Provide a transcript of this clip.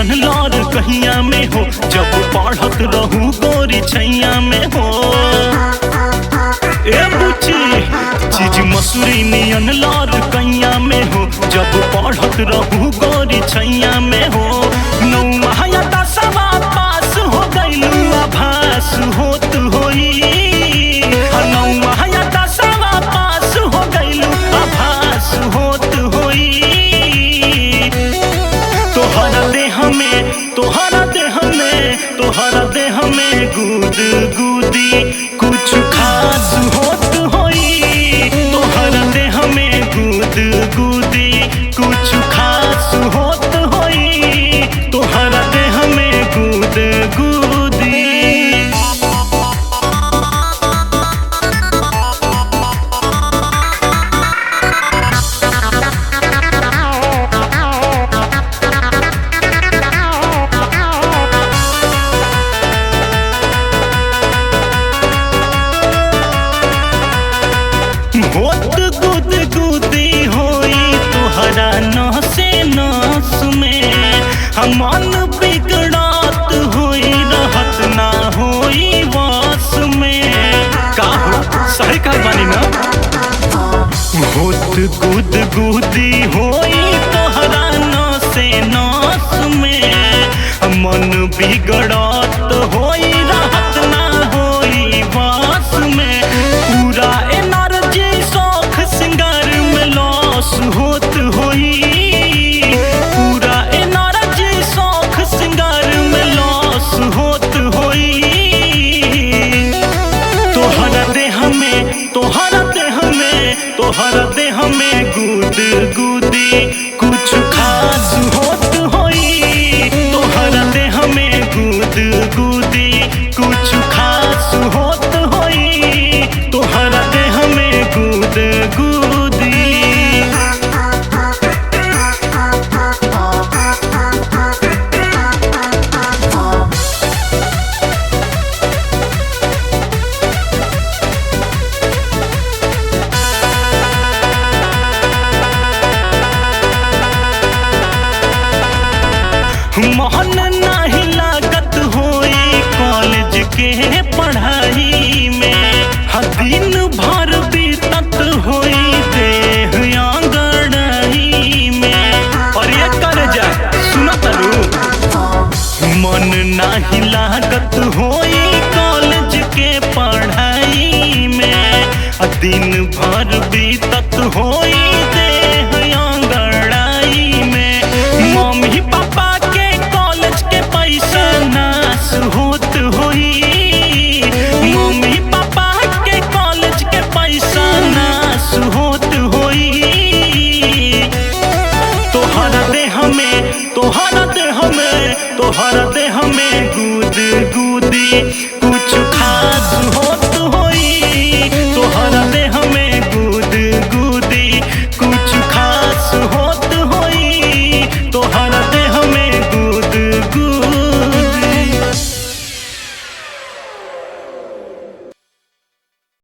नियन लौर कहिया में हो, जब पढ़त रहू गोरी छैया में हो। ए बुची चीज मसूरी नियन लौर कहिया में हो, जब पढ़त रहू गोरी छैया में हो। नौमा या दसवा पास हो गइलू आभास होत होई, नौमा या दसवा पास हो गइलू आभास होत होई। तोहरा देह में तोहरा देह में तोहरा देह में गुद गुदी कुछ खास होत होई। तोहरा देह में गुद गुदी कुछ खास होत होई। तोहरा देह में गुद गुदी। होत गुद गुदी होई तोहरा नसे नस में, मन बिगड़ात होई रहत ना होई वास में। का हो सही का बानी ना। होत गुद गुदी होई तोहरा नसे नस में, मन बिगड़ात होई रहत ना होई वास में। पूरा एनर्जी शौक सिंगार में लॉस होत होई। पूरा एनर्जी शौक सिंगार में लॉस होत होई। तोहरा देह में तोहरा देह में तोहरा देह में गुद गुदी कुछ खास होत होई। तोहरा देह में गुद गुदी कुछ खास होत होई। तोहरा देह में गुद गुदी। मोहन नहीं लागत होई कॉलेज के पढ़ाई में, दिन भर बीतत होई देह आंगड़ाई में। और ये कर जा सुना तारू, मन नहीं लागत होई कॉलेज के पढ़ाई में, दिन भर बीतत होई